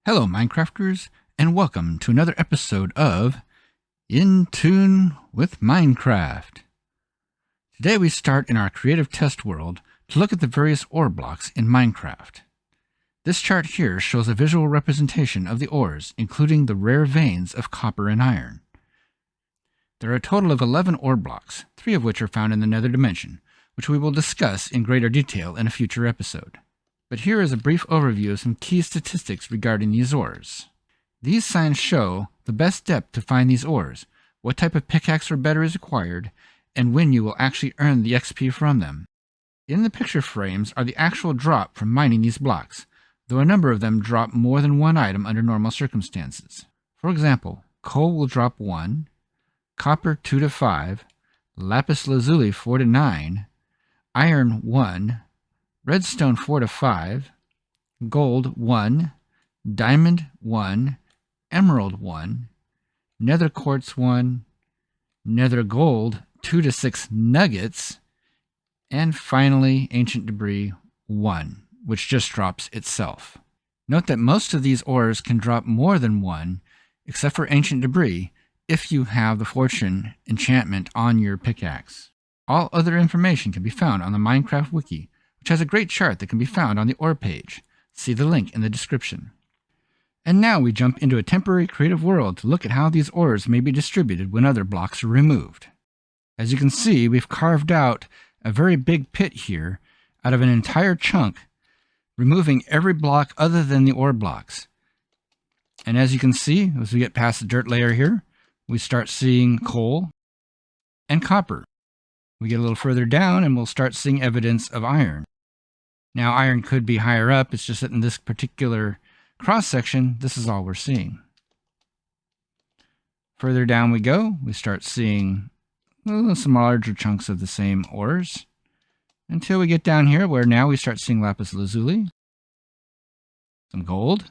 Hello, Minecrafters, and welcome to another episode of In Tune with Minecraft. Today we start in our creative test world to look at the various ore blocks in Minecraft. This chart here shows a visual representation of the ores, including the rare veins of copper and iron. There are a total of 11 ore blocks, 3 of which are found in the Nether Dimension, which we will discuss in greater detail in a future episode. But here is a brief overview of some key statistics regarding these ores. These signs show the best depth to find these ores, what type of pickaxe or better is required, and when you will actually earn the XP from them. In the picture frames are the actual drop from mining these blocks, though a number of them drop more than one item under normal circumstances. For example, coal will drop 1, copper 2 to 5, lapis lazuli 4 to 9, iron 1, redstone 4 to 5, gold 1, diamond 1, emerald 1, nether quartz 1, nether gold 2 to 6 nuggets, and finally ancient debris 1, which just drops itself. Note that most of these ores can drop more than 1, except for ancient debris, if you have the fortune enchantment on your pickaxe. All other information can be found on the Minecraft wiki, which has a great chart that can be found on the ore page. See the link in the description. And now we jump into a temporary creative world to look at how these ores may be distributed when other blocks are removed. As you can see, we've carved out a very big pit here out of an entire chunk, removing every block other than the ore blocks. And as you can see, as we get past the dirt layer here, we start seeing coal and copper. We get a little further down and we'll start seeing evidence of iron. Now, iron could be higher up. It's just that in this particular cross-section, this is all we're seeing. Further down we go. We start seeing some larger chunks of the same ores until we get down here where now we start seeing lapis lazuli, some gold,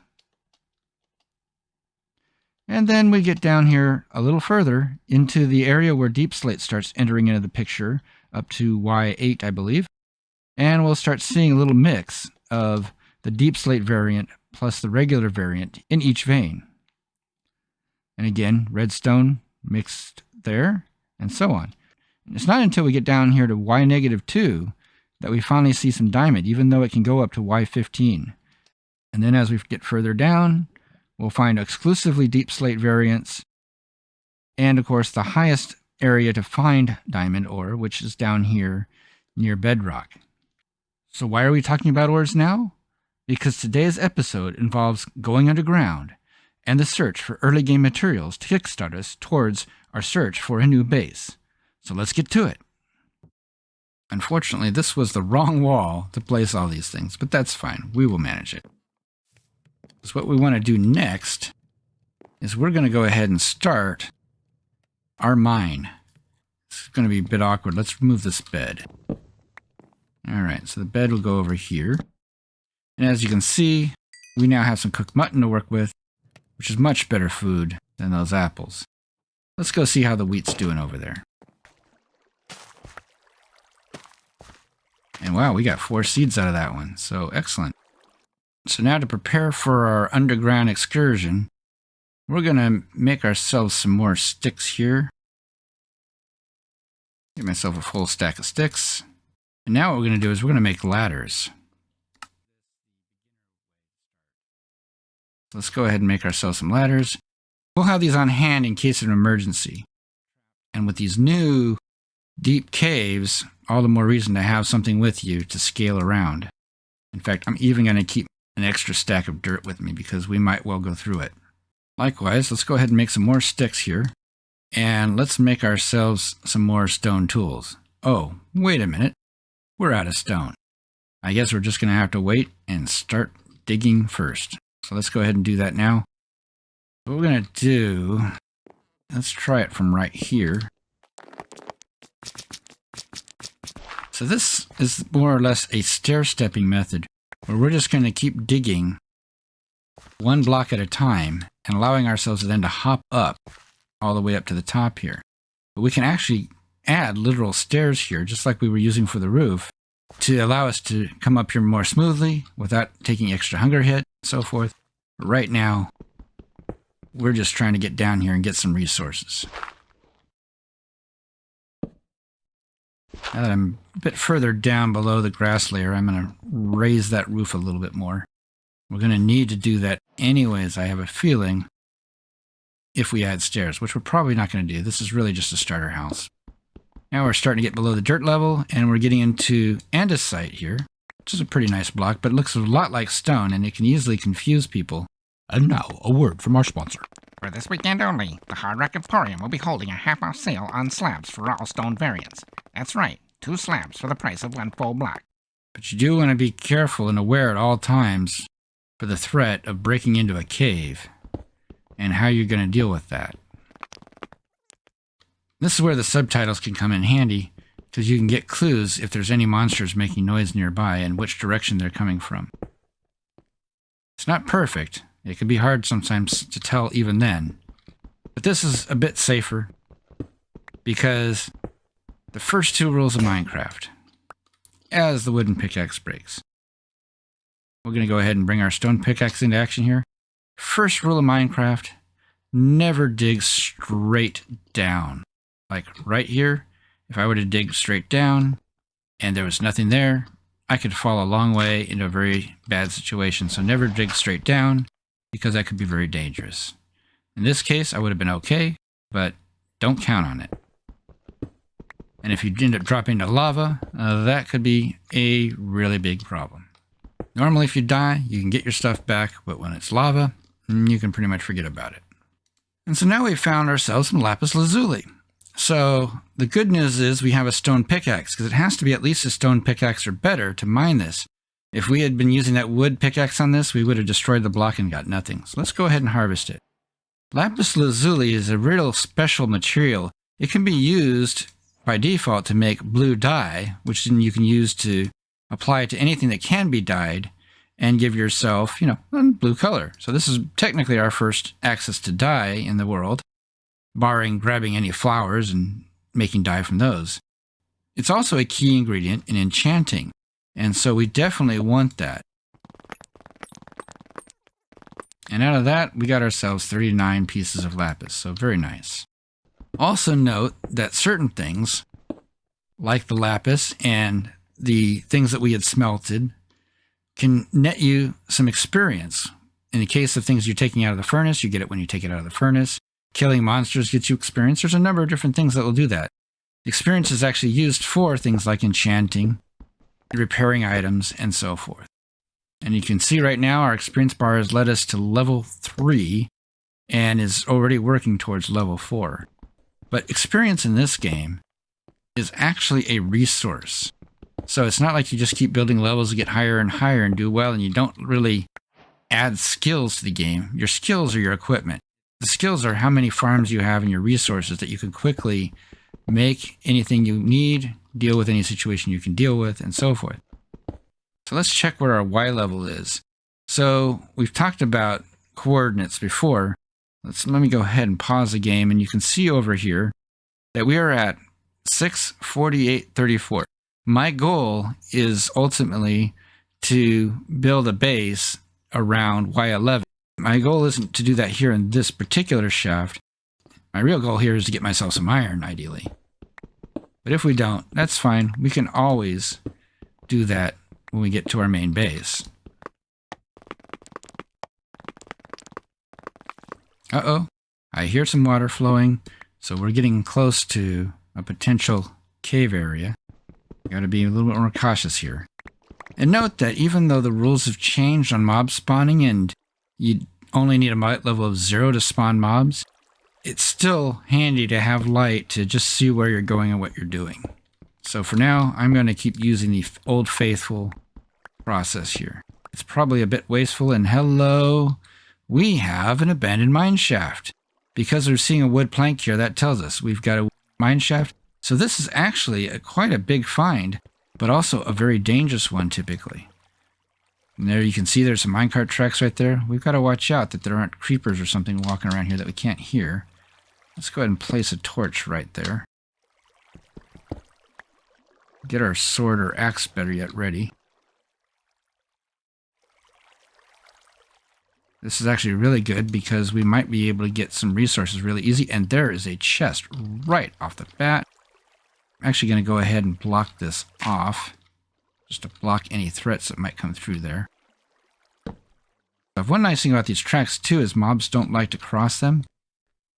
and then we get down here a little further into the area where deep slate starts entering into the picture, up to Y8, I believe. And we'll start seeing a little mix of the deep slate variant plus the regular variant in each vein. And again, redstone mixed there, and so on. And it's not until we get down here to Y-2 that we finally see some diamond, even though it can go up to Y15. And then as we get further down, we'll find exclusively deep slate variants, and of course the highest area to find diamond ore, which is down here near bedrock. So why are we talking about ores now? Because today's episode involves going underground and the search for early game materials to kickstart us towards our search for a new base. So let's get to it. Unfortunately, this was the wrong wall to place all these things, but that's fine. We will manage it. So what we want to do next is we're going to go ahead and start our mine. It's going to be a bit awkward. Let's remove this bed. All right, so the bed will go over here. And as you can see, we now have some cooked mutton to work with, which is much better food than those apples. Let's go see how the wheat's doing over there. And wow, we got 4 seeds out of that one, so excellent. So now to prepare for our underground excursion, we're going to make ourselves some more sticks here. Get myself a full stack of sticks. And now what we're going to do is we're going to make ladders. Let's go ahead and make ourselves some ladders. We'll have these on hand in case of an emergency. And with these new deep caves, all the more reason to have something with you to scale around. In fact, I'm even going to keep an extra stack of dirt with me because we might well go through it. Likewise, let's go ahead and make some more sticks here. And let's make ourselves some more stone tools. Oh, wait a minute. We're out of stone. I guess we're just going to have to wait and start digging first. So let's go ahead and do that now. What we're going to do, let's try it from right here. So this is more or less a stair-stepping method where we're just going to keep digging one block at a time and allowing ourselves then to hop up all the way up to the top here. But we can actually add literal stairs here, just like we were using for the roof, to allow us to come up here more smoothly without taking extra hunger hit and so forth. Right now, we're just trying to get down here and get some resources. Now that I'm a bit further down below the grass layer, I'm going to raise that roof a little bit more. We're going to need to do that anyways, I have a feeling, if we add stairs, which we're probably not going to do. This is really just a starter house. Now we're starting to get below the dirt level, and we're getting into andesite here, which is a pretty nice block, but it looks a lot like stone, and it can easily confuse people. And now, a word from our sponsor. For this weekend only, the Hard Rock Emporium will be holding a half-off sale on slabs for all stone variants. That's right, 2 slabs for the price of 1 full block. But you do want to be careful and aware at all times for the threat of breaking into a cave and how you're going to deal with that. This is where the subtitles can come in handy, because you can get clues if there's any monsters making noise nearby and which direction they're coming from. It's not perfect. It can be hard sometimes to tell even then. But this is a bit safer, because the first 2 rules of Minecraft, as the wooden pickaxe breaks. We're going to go ahead and bring our stone pickaxe into action here. First rule of Minecraft, never dig straight down. Like right here, if I were to dig straight down and there was nothing there, I could fall a long way into a very bad situation. So never dig straight down, because that could be very dangerous. In this case, I would have been okay, but don't count on it. And if you end up dropping into lava, that could be a really big problem. Normally, if you die, you can get your stuff back, but when it's lava, you can pretty much forget about it. And so now we've found ourselves some lapis lazuli. So the good news is we have a stone pickaxe, because it has to be at least a stone pickaxe or better to mine this. If we had been using that wood pickaxe on this, we would have destroyed the block and got nothing. So let's go ahead and harvest it. Lapis lazuli is a real special material. It can be used by default to make blue dye, which then you can use to apply it to anything that can be dyed and give yourself, a blue color. So this is technically our first access to dye in the world, barring grabbing any flowers and making dye from those. It's also a key ingredient in enchanting, and so we definitely want that. And out of that, we got ourselves 39 pieces of lapis, so very nice. Also note that certain things, like the lapis and the things that we had smelted, can net you some experience. In the case of things you're taking out of the furnace, you get it when you take it out of the furnace. Killing monsters gets you experience. There's a number of different things that will do that. Experience is actually used for things like enchanting, repairing items, and so forth. And you can see right now our experience bar has led us to level 3 and is already working towards level 4. But experience in this game is actually a resource. So it's not like you just keep building levels to get higher and higher and do well, and you don't really add skills to the game. Your skills are your equipment. The skills are how many farms you have and your resources that you can quickly make anything you need, deal with any situation you can deal with, and so forth. So let's check where our Y level is. So we've talked about coordinates before. Let me go ahead and pause the game, and you can see over here that we are at 648.34. My goal is ultimately to build a base around Y11. My goal isn't to do that here in this particular shaft. My real goal here is to get myself some iron, ideally. But if we don't, that's fine. We can always do that when we get to our main base. Uh-oh. I hear some water flowing, so we're getting close to a potential cave area. Got to be a little bit more cautious here. And note that even though the rules have changed on mob spawning and you only need a light level of 0 to spawn mobs, it's still handy to have light to just see where you're going and what you're doing. So for now, I'm going to keep using the old faithful process here. It's probably a bit wasteful, and hello, we have an abandoned mineshaft. Because we're seeing a wood plank here, that tells us we've got a mineshaft. So this is actually quite a big find, but also a very dangerous one typically. And there you can see there's some minecart tracks right there. We've got to watch out that there aren't creepers or something walking around here that we can't hear. Let's go ahead and place a torch right there. Get our sword or axe, better yet, ready. This is actually really good because we might be able to get some resources really easy. And there is a chest right off the bat. I'm actually going to go ahead and block this off, just to block any threats that might come through there. But one nice thing about these tracks too is mobs don't like to cross them.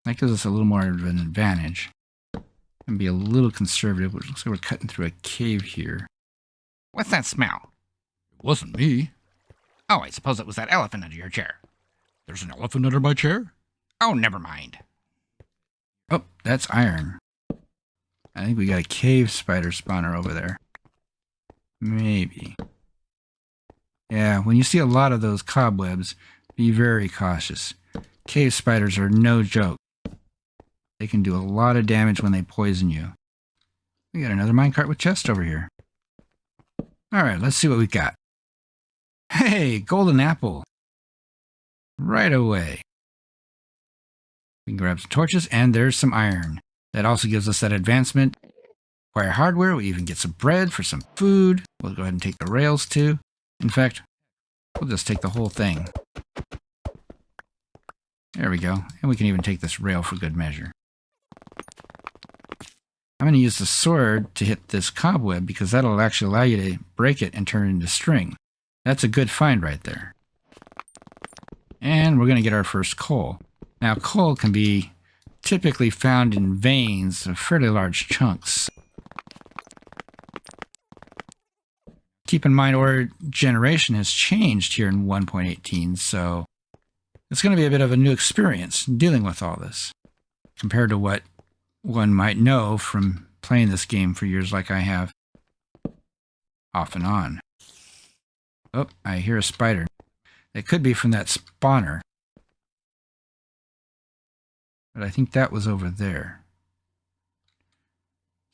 That gives us a little more of an advantage. And be a little conservative. It looks like we're cutting through a cave here. What's that smell? It wasn't me. Oh, I suppose it was that elephant under your chair. There's an elephant under my chair? Oh, never mind. Oh, that's iron. I think we got a cave spider spawner over there. Maybe. Yeah, when you see a lot of those cobwebs, be very cautious. Cave spiders are no joke. They can do a lot of damage when they poison you. We got another minecart with chest over here. Alright, let's see what we got. Hey, golden apple. Right away. We can grab some torches, and there's some iron. That also gives us that advancement. Acquire hardware, we even get some bread for some food. We'll go ahead and take the rails too. In fact, we'll just take the whole thing. There we go. And we can even take this rail for good measure. I'm going to use the sword to hit this cobweb because that'll actually allow you to break it and turn it into string. That's a good find right there. And we're going to get our first coal. Now, coal can be typically found in veins of fairly large chunks. Keep in mind, ore generation has changed here in 1.18, so it's going to be a bit of a new experience dealing with all this compared to what one might know from playing this game for years like I have, off and on. Oh, I hear a spider. It could be from that spawner. But I think that was over there.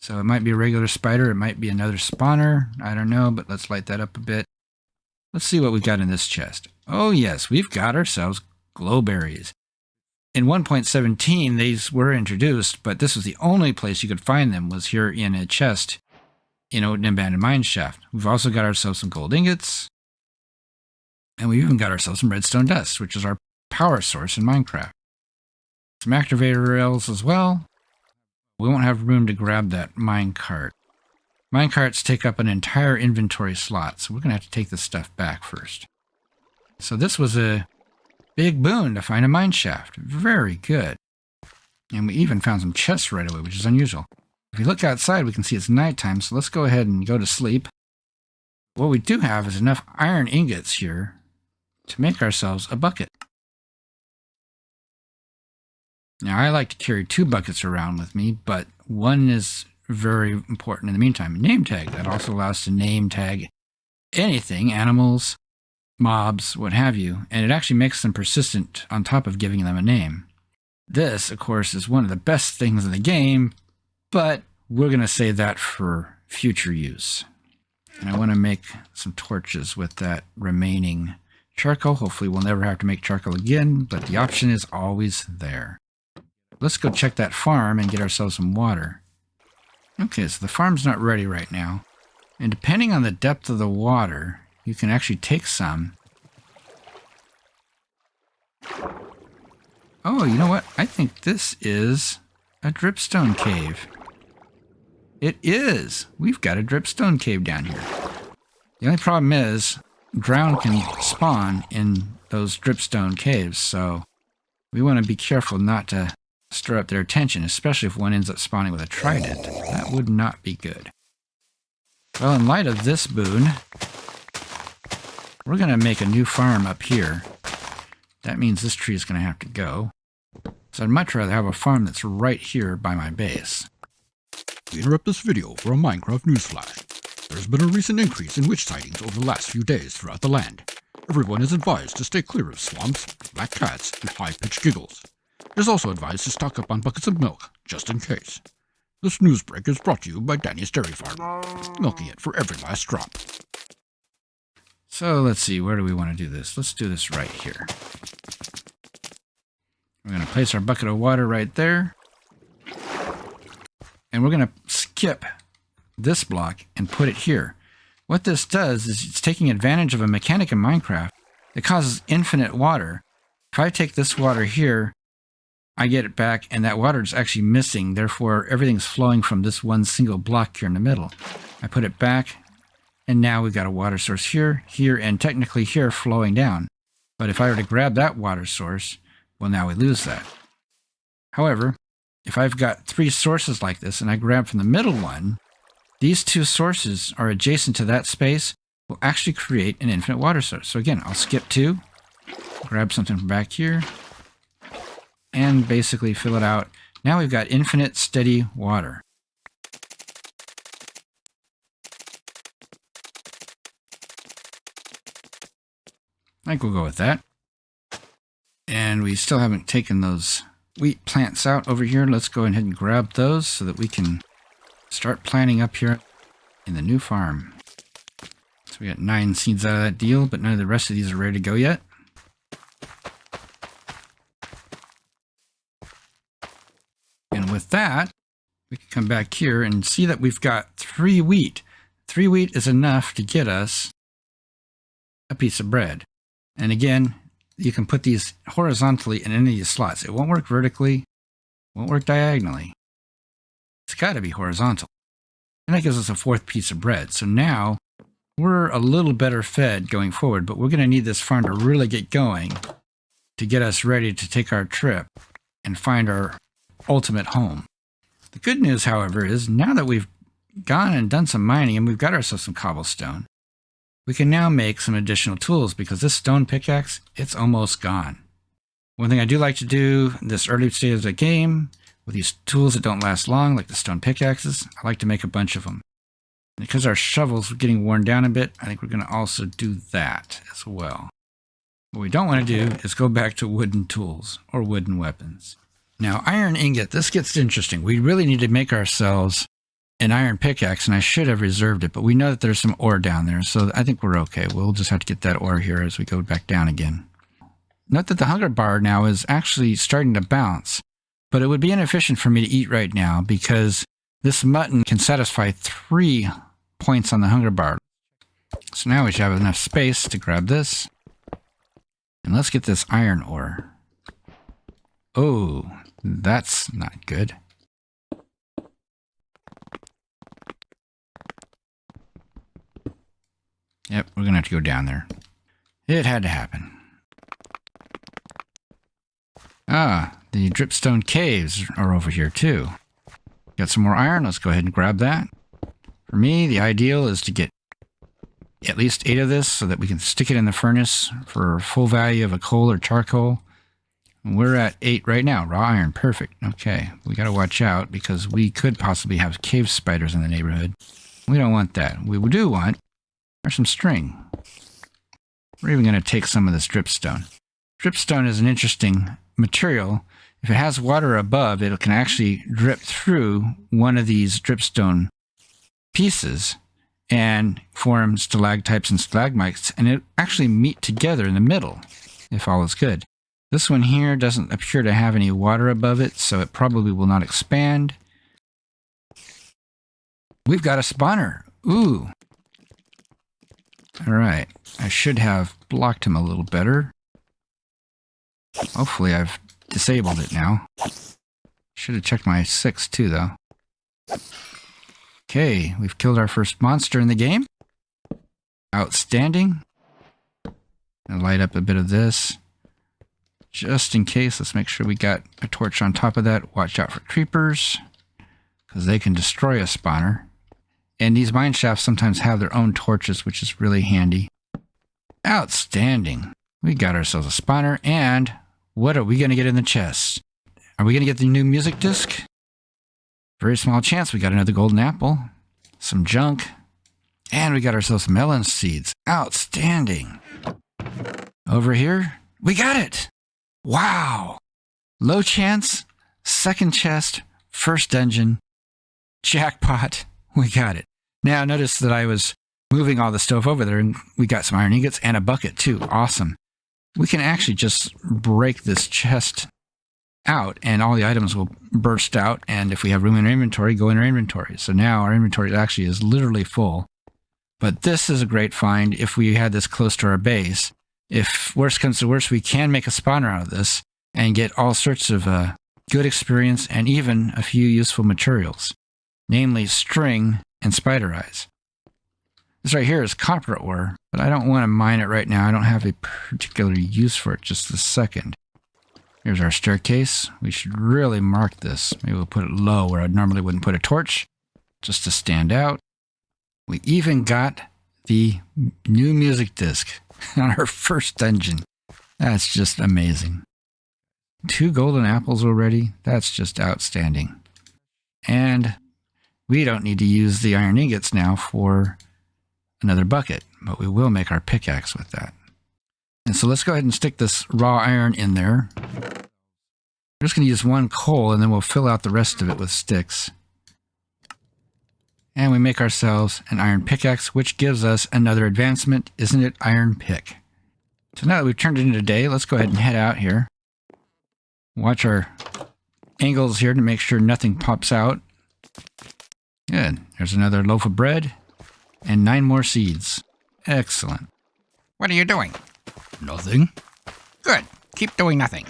So it might be a regular spider. It might be another spawner. I don't know, but let's light that up a bit. Let's see what we got in this chest. Oh yes, we've got ourselves glowberries. In 1.17, these were introduced, but this was the only place you could find them, was here in a chest in Odin Abandoned Mineshaft. We've also got ourselves some gold ingots. And we even got ourselves some redstone dust, which is our power source in Minecraft. Some activator rails as well. We won't have room to grab that minecart. Minecarts take up an entire inventory slot, so we're going to have to take this stuff back first. So this was a big boon to find a mineshaft. Very good. And we even found some chests right away, which is unusual. If we look outside, we can see it's nighttime, so let's go ahead and go to sleep. What we do have is enough iron ingots here to make ourselves a bucket. Now, I like to carry 2 buckets around with me, but one is very important in the meantime. A name tag. That also allows us to name tag anything, animals, mobs, what have you, and it actually makes them persistent on top of giving them a name. This, of course, is one of the best things in the game, but we're going to save that for future use. And I want to make some torches with that remaining charcoal. Hopefully we'll never have to make charcoal again, but the option is always there. Let's go check that farm and get ourselves some water. Okay, so the farm's not ready right now. And depending on the depth of the water, you can actually take some. Oh, you know what? I think this is a Dripstone Cave. It is! We've got a Dripstone Cave down here. The only problem is, drown can spawn in those Dripstone Caves, so we want to be careful not to stir up their attention, especially if one ends up spawning with a trident. That would not be good. Well, in light of this boon, we're going to make a new farm up here. That means this tree is going to have to go. So I'd much rather have a farm that's right here by my base. We interrupt this video for a Minecraft newsflash. There's been a recent increase in witch sightings over the last few days throughout the land. Everyone is advised to stay clear of swamps, black cats, and high-pitched giggles. It is also advised to stock up on buckets of milk, just in case. This news break is brought to you by Danny's Dairy Farm, milking it for every last drop. So let's see, where do we want to do this? Let's do this right here. We're going to place our bucket of water right there. And we're going to skip this block and put it here. What this does is it's taking advantage of a mechanic in Minecraft that causes infinite water, If I take this water here, I get it back, and that water is actually missing. Therefore, everything's flowing from this one single block here in the middle. I put it back, and now we've got a water source here, here, and technically here flowing down. But if I were to grab that water source, well, now we lose that. However, if I've got 3 sources like this, and I grab from the middle one, these 2 sources are adjacent to that space, will actually create an infinite water source. So again, I'll skip 2, grab something from back here, and basically fill it out. Now we've got infinite steady water. I think we'll go with that. And we still haven't taken those wheat plants out over here. Let's go ahead and grab those so that we can start planting up here in the new farm. So we got 9 seeds out of that deal, but none of the rest of these are ready to go yet. And with that, we can come back here and see that we've got 3 wheat. 3 wheat is enough to get us a piece of bread. And again, you can put these horizontally in any of these slots. It won't work vertically, won't work diagonally. It's got to be horizontal. And that gives us a 4th piece of bread. So now we're a little better fed going forward, but we're going to need this farm to really get going to get us ready to take our trip and find our ultimate home. The good news, however, is now that we've gone and done some mining and we've got ourselves some cobblestone, we can now make some additional tools because this stone pickaxe, it's almost gone. One thing I do like to do in this early stage of the game with these tools that don't last long, like the stone pickaxes, I like to make a bunch of them. And because our shovels are getting worn down a bit, I think we're going to also do that as well. What we don't want to do is go back to wooden tools or wooden weapons. Now, iron ingot, this gets interesting. We really need to make ourselves an iron pickaxe, and I should have reserved it, but we know that there's some ore down there, so I think we're okay. We'll just have to get that ore here as we go back down again. Note that the hunger bar now is actually starting to bounce, but it would be inefficient for me to eat right now because this mutton can satisfy 3 points on the hunger bar. So now we should have enough space to grab this. And let's get this iron ore. Oh, that's not good. Yep, we're going to have to go down there. It had to happen. Ah, the Dripstone Caves are over here too. Got some more iron. Let's go ahead and grab that. For me, the ideal is to get at least 8 of this so that we can stick it in the furnace for full value of a coal or charcoal. And we're at 8 right now. Raw iron. Perfect. Okay. We got to watch out because we could possibly have cave spiders in the neighborhood. We don't want that. We do want some string. We're even going to take some of this dripstone. Dripstone is an interesting material. If it has water above, it can actually drip through one of these dripstone pieces and form stalactites and stalagmites, and it actually meet together in the middle, if all is good. This one here doesn't appear to have any water above it, so it probably will not expand. We've got a spawner. Ooh. All right. I should have blocked him a little better. Hopefully I've disabled it now. Should have checked my 6 too, though. Okay, we've killed our first monster in the game. Outstanding. Gonna light up a bit of this. Just in case, let's make sure we got a torch on top of that. Watch out for creepers, because they can destroy a spawner. And these mineshafts sometimes have their own torches, which is really handy. Outstanding. We got ourselves a spawner, and what are we going to get in the chest? Are we going to get the new music disc? Very small chance. We got another golden apple, some junk, and we got ourselves melon seeds. Outstanding. Over here, we got it. Wow. Low chance, second chest, first dungeon, jackpot. We got it. Now notice that I was moving all the stuff over there, and we got some iron ingots and a bucket too. Awesome. We can actually just break this chest out, and all the items will burst out, and if we have room in our inventory, go in our inventory. So now our inventory actually is literally full. But this is a great find if we had this close to our base, if worse comes to worse, we can make a spawner out of this and get all sorts of good experience and even a few useful materials, namely string and spider eyes. This right here is copper ore, but I don't want to mine it right now. I don't have a particular use for it just this second. Here's our staircase. We should really mark this. Maybe we'll put it low where I normally wouldn't put a torch, just to stand out. We even got the new music disc on our first dungeon. That's just amazing. 2 golden apples already. That's just outstanding. And we don't need to use the iron ingots now for another bucket, but we will make our pickaxe with that. And so let's go ahead and stick this raw iron in there. We're just going to use 1 coal, and then we'll fill out the rest of it with sticks. And we make ourselves an iron pickaxe, which gives us another advancement, isn't it? Iron pick. So now that we've turned it into day, let's go ahead and head out here. Watch our angles here to make sure nothing pops out. Good. There's another loaf of bread and 9 more seeds. Excellent. What are you doing? Nothing. Good. Keep doing nothing.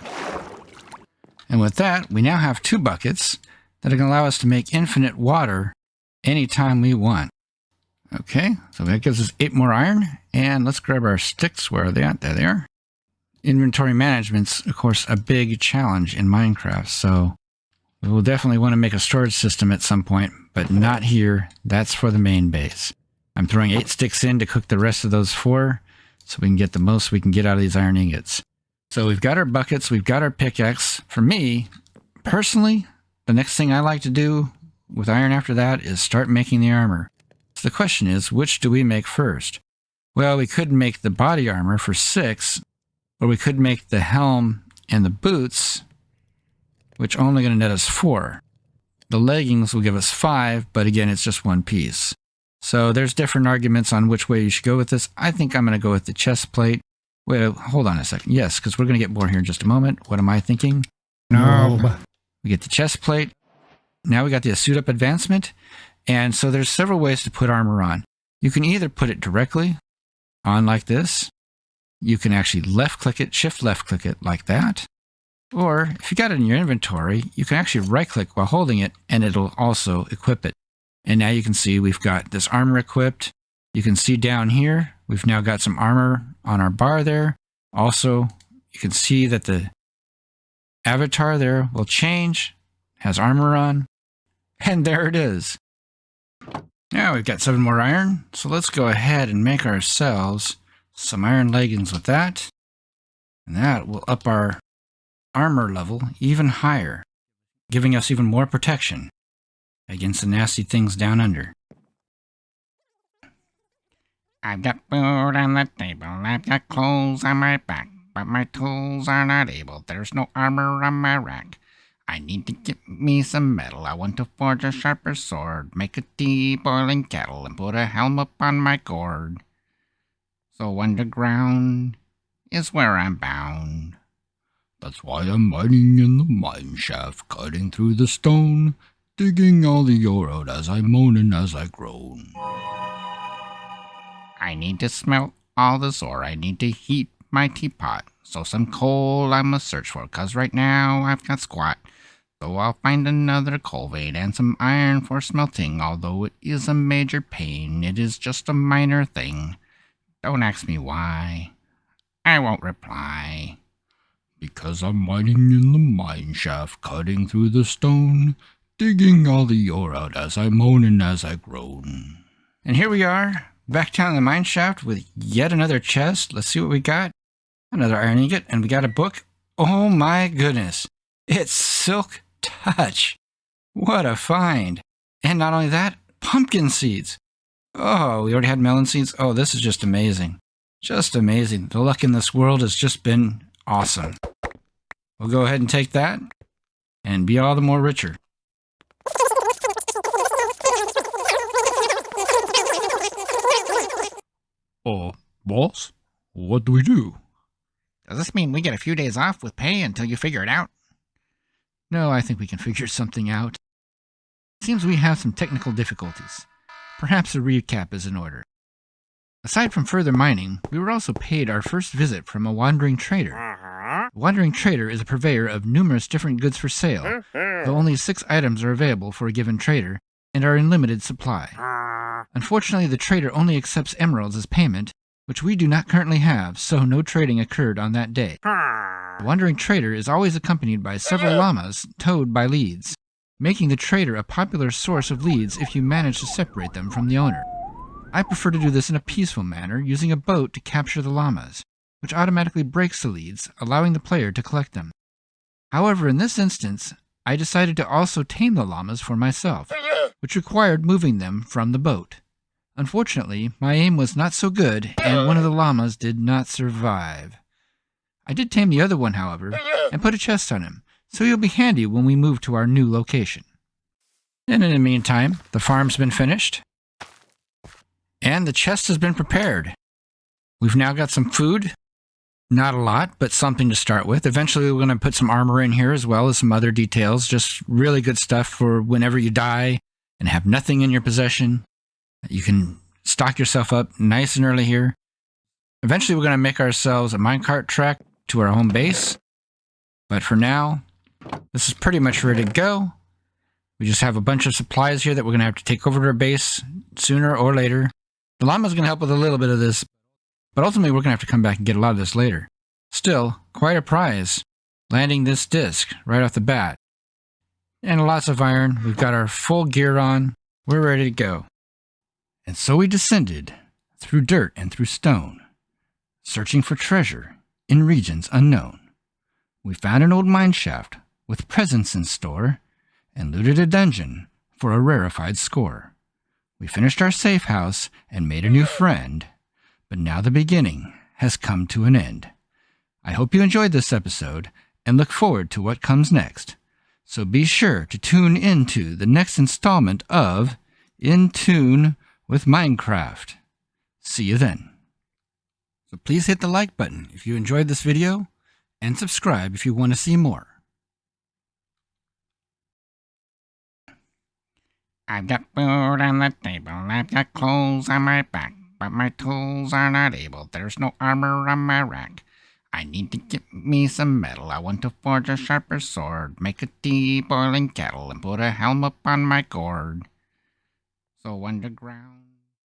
And with that, we now have 2 buckets that are going to allow us to make infinite water anytime we want. Okay, so that gives us 8 more iron. And let's grab our sticks. Where are they at? There they are. Inventory management's, of course, a big challenge in Minecraft. So we will definitely want to make a storage system at some point, but not here. That's for the main base. I'm throwing 8 sticks in to cook the rest of those 4 so we can get the most we can get out of these iron ingots. So we've got our buckets, we've got our pickaxe. For me, personally, the next thing I like to do with iron after that is start making the armor. So the question is, which do we make first? Well, we could make the body armor for 6, or we could make the helm and the boots, which are only going to net us 4. The leggings will give us 5, but again, it's just 1 piece. So there's different arguments on which way you should go with this. I think I'm going to go with the chest plate. Wait, hold on a second. Yes, because we're going to get more here in just a moment. What am I thinking? No. We get the chest plate. Now we got the suit up advancement. And so there's several ways to put armor on. You can either put it directly on like this. You can actually left click it, shift left click it like that. Or if you got it in your inventory, you can actually right click while holding it and it'll also equip it. And now you can see we've got this armor equipped. You can see down here, we've now got some armor on our bar there. Also, you can see that the avatar there will change, has armor on, and there it is. Now we've got 7 more iron, so let's go ahead and make ourselves some iron leggings with that. And that will up our armor level even higher, giving us even more protection against the nasty things down under. I've got food on the table, I've got clothes on my back, but my tools are not able. There's no armor on my rack. I need to get me some metal. I want to forge a sharper sword, make a tea-boiling kettle, and put a helm up on my gourd. So underground is where I'm bound. That's why I'm mining in the mineshaft, cutting through the stone, digging all the ore out as I moan and as I groan. I need to smelt all this ore. I need to heat my teapot. So some coal I must search for, 'cause right now I've got squat. So I'll find another coal vein and some iron for smelting. Although it is a major pain, it is just a minor thing. Don't ask me why. I won't reply. Because I'm mining in the mineshaft, cutting through the stone, digging all the ore out as I moan and as I groan. And here we are, back down in the mineshaft with yet another chest. Let's see what we got. Another iron ingot, and we got a book. Oh my goodness. It's Silk Touch. What a find. And not only that, pumpkin seeds. Oh, we already had melon seeds. Oh, this is just amazing. Just amazing. The luck in this world has just been awesome. We'll go ahead and take that and be all the more richer. Boss? What do we do? Does this mean we get a few days off with pay until you figure it out? No, I think we can figure something out. Seems we have some technical difficulties. Perhaps a recap is in order. Aside from further mining, we were also paid our first visit from a wandering trader. A wandering trader is a purveyor of numerous different goods for sale, though only 6 items are available for a given trader and are in limited supply. Unfortunately, the trader only accepts emeralds as payment, which we do not currently have, so no trading occurred on that day. The wandering trader is always accompanied by several llamas towed by leads, making the trader a popular source of leads if you manage to separate them from the owner. I prefer to do this in a peaceful manner, using a boat to capture the llamas, which automatically breaks the leads, allowing the player to collect them. However, in this instance, I decided to also tame the llamas for myself, which required moving them from the boat. Unfortunately, my aim was not so good, and one of the llamas did not survive. I did tame the other one, however, and put a chest on him, so he'll be handy when we move to our new location. And in the meantime, the farm's been finished, and the chest has been prepared. We've now got some food. Not a lot, but something to start with. Eventually, we're going to put some armor in here as well as some other details. Just really good stuff for whenever you die and have nothing in your possession. You can stock yourself up nice and early here. Eventually, we're going to make ourselves a minecart track to our home base. But for now, this is pretty much ready to go. We just have a bunch of supplies here that we're going to have to take over to our base sooner or later. The llama's going to help with a little bit of this, but ultimately we're going to have to come back and get a lot of this later. Still, quite a prize, landing this disc right off the bat. And lots of iron. We've got our full gear on. We're ready to go. And so we descended through dirt and through stone, searching for treasure in regions unknown. We found an old mineshaft with presents in store and looted a dungeon for a rarefied score. We finished our safe house and made a new friend, but now the beginning has come to an end. I hope you enjoyed this episode and look forward to what comes next. So be sure to tune into the next installment of In Tune with Minecraft. See you then. So please hit the like button if you enjoyed this video, and subscribe if you want to see more. I've got food on the table, I've got clothes on my back, but my tools are not able, there's no armor on my rack. I need to get me some metal, I want to forge a sharper sword, make a tea boiling kettle, and put a helm up on my gourd. So underground